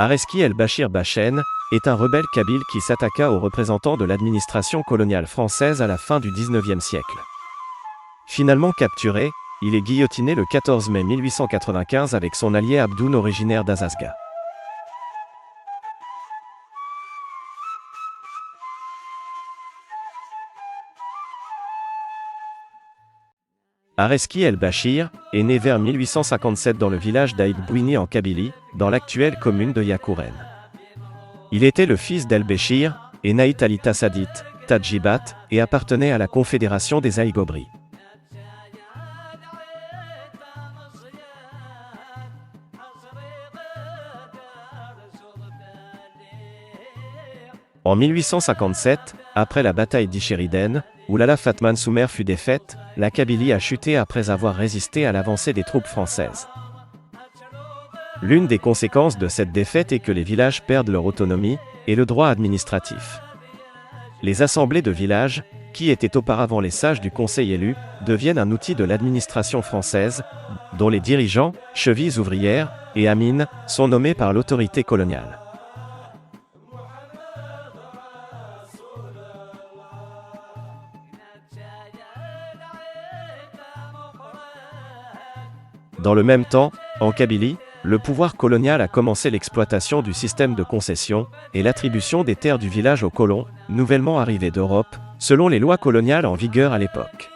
Areski el-Bachir Bachen est un rebelle kabyle qui s'attaqua aux représentants de l'administration coloniale française à la fin du XIXe siècle. Finalement capturé, il est guillotiné le 14 mai 1895 avec son allié Abdoun originaire d'Azazga. Areski el-Bachir est né vers 1857 dans le village d'Aïd Bouini en Kabylie, dans l'actuelle commune de Yakouren. Il était le fils d'El-Béchir et Naït Ali Tassadit, Tadjibat, et appartenait à la confédération des Aïgobri. En 1857, après la bataille d'Ichériden, où Lala Fatman Soumer fut défaite, la Kabylie a chuté après avoir résisté à l'avancée des troupes françaises. L'une des conséquences de cette défaite est que les villages perdent leur autonomie et le droit administratif. Les assemblées de villages, qui étaient auparavant les sages du conseil élu, deviennent un outil de l'administration française, dont les dirigeants, chevilles ouvrières et amines, sont nommés par l'autorité coloniale. Dans le même temps, en Kabylie, le pouvoir colonial a commencé l'exploitation du système de concession et l'attribution des terres du village aux colons, nouvellement arrivés d'Europe, selon les lois coloniales en vigueur à l'époque.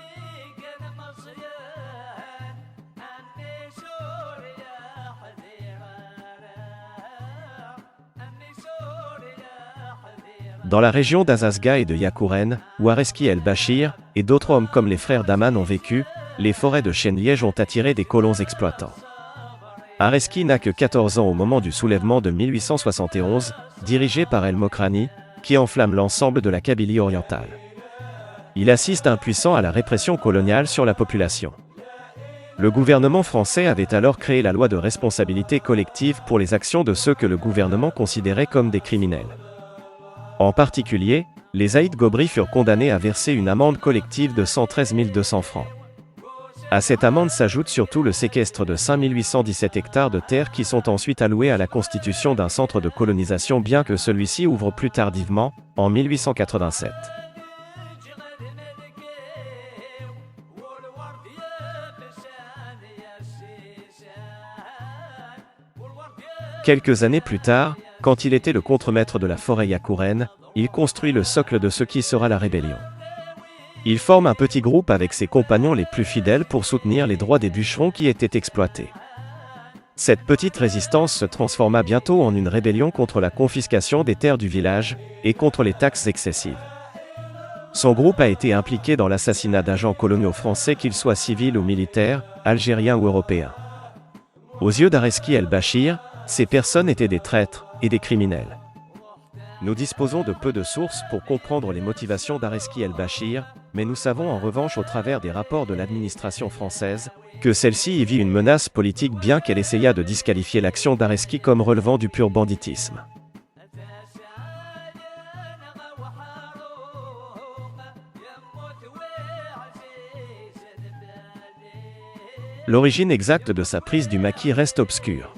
Dans la région d'Azazga et de Yakouren, où Areski el-Bachir et d'autres hommes comme les frères d'Aman ont vécu, les forêts de chênes-lièges ont attiré des colons exploitants. Areski n'a que 14 ans au moment du soulèvement de 1871, dirigé par El-Mokrani, qui enflamme l'ensemble de la Kabylie orientale. Il assiste impuissant à la répression coloniale sur la population. Le gouvernement français avait alors créé la loi de responsabilité collective pour les actions de ceux que le gouvernement considérait comme des criminels. En particulier, les Aïd-Gobri furent condamnés à verser une amende collective de 113 200 francs. À cette amende s'ajoute surtout le séquestre de 5817 hectares de terre qui sont ensuite alloués à la constitution d'un centre de colonisation bien que celui-ci ouvre plus tardivement, en 1887. Quelques années plus tard, quand il était le contremaître de la forêt Yakouren, il construit le socle de ce qui sera la rébellion. Il forme un petit groupe avec ses compagnons les plus fidèles pour soutenir les droits des bûcherons qui étaient exploités. Cette petite résistance se transforma bientôt en une rébellion contre la confiscation des terres du village et contre les taxes excessives. Son groupe a été impliqué dans l'assassinat d'agents coloniaux français qu'ils soient civils ou militaires, algériens ou européens. Aux yeux d'Areski el-Bachir, ces personnes étaient des traîtres et des criminels. Nous disposons de peu de sources pour comprendre les motivations d'Areski el-Bachir, mais nous savons en revanche au travers des rapports de l'administration française, que celle-ci y vit une menace politique bien qu'elle essaya de disqualifier l'action d'Areski comme relevant du pur banditisme. L'origine exacte de sa prise du maquis reste obscure.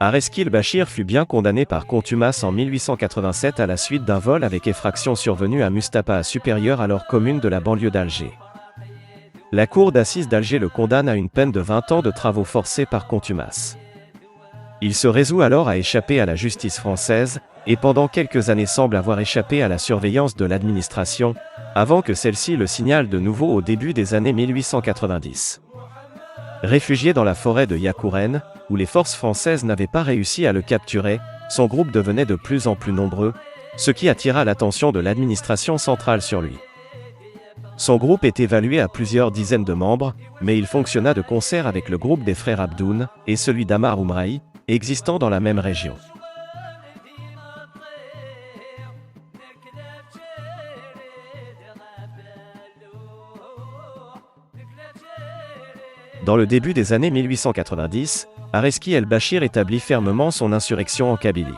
Areski el-Bachir fut bien condamné par contumace en 1887 à la suite d'un vol avec effraction survenu à Mustapha supérieur alors commune de la banlieue d'Alger. La cour d'assises d'Alger le condamne à une peine de 20 ans de travaux forcés par contumace. Il se résout alors à échapper à la justice française, et pendant quelques années semble avoir échappé à la surveillance de l'administration, avant que celle-ci le signale de nouveau au début des années 1890. Réfugié dans la forêt de Yakouren, où les forces françaises n'avaient pas réussi à le capturer, son groupe devenait de plus en plus nombreux, ce qui attira l'attention de l'administration centrale sur lui. Son groupe est évalué à plusieurs dizaines de membres, mais il fonctionna de concert avec le groupe des frères Abdoun et celui d'Amar Oumraï, existant dans la même région. Dans le début des années 1890, Areski el-Bachir établit fermement son insurrection en Kabylie.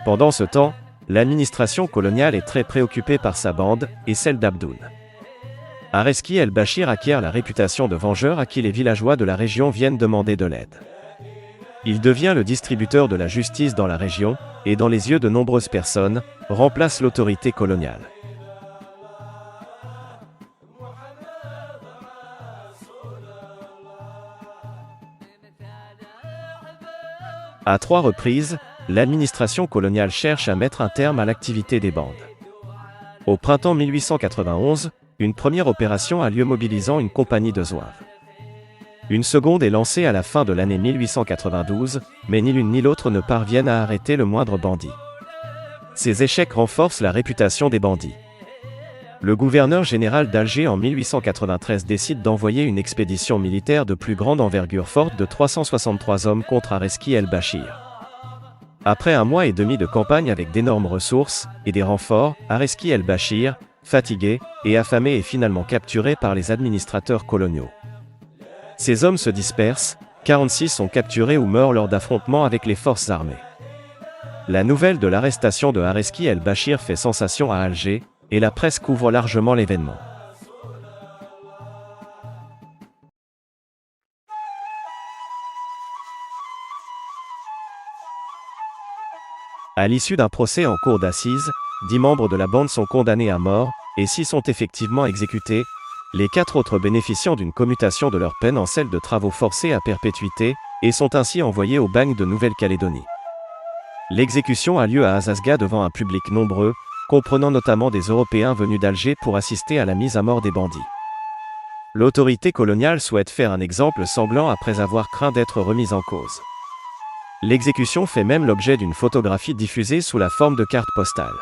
Pendant ce temps, l'administration coloniale est très préoccupée par sa bande et celle d'Abdoun. Areski el-Bachir acquiert la réputation de vengeur à qui les villageois de la région viennent demander de l'aide. Il devient le distributeur de la justice dans la région, et dans les yeux de nombreuses personnes, remplace l'autorité coloniale. À 3 reprises, l'administration coloniale cherche à mettre un terme à l'activité des bandes. Au printemps 1891, une première opération a lieu mobilisant une compagnie de zouaves. Une seconde est lancée à la fin de l'année 1892, mais ni l'une ni l'autre ne parviennent à arrêter le moindre bandit. Ces échecs renforcent la réputation des bandits. Le gouverneur général d'Alger en 1893 décide d'envoyer une expédition militaire de plus grande envergure forte de 363 hommes contre Areski el-Bachir. Après 1 mois et demi de campagne avec d'énormes ressources et des renforts, Areski el-Bachir, fatigué et affamé, est finalement capturé par les administrateurs coloniaux. Ces hommes se dispersent, 46 sont capturés ou meurent lors d'affrontements avec les forces armées. La nouvelle de l'arrestation de Areski el-Bachir fait sensation à Alger, et la presse couvre largement l'événement. À l'issue d'un procès en cour d'assises, 10 membres de la bande sont condamnés à mort, et 6 sont effectivement exécutés, les 4 autres bénéficiant d'une commutation de leur peine en celle de travaux forcés à perpétuité, et sont ainsi envoyés au bagne de Nouvelle-Calédonie. L'exécution a lieu à Azazga devant un public nombreux, comprenant notamment des Européens venus d'Alger pour assister à la mise à mort des bandits. L'autorité coloniale souhaite faire un exemple sanglant après avoir craint d'être remise en cause. L'exécution fait même l'objet d'une photographie diffusée sous la forme de carte postale.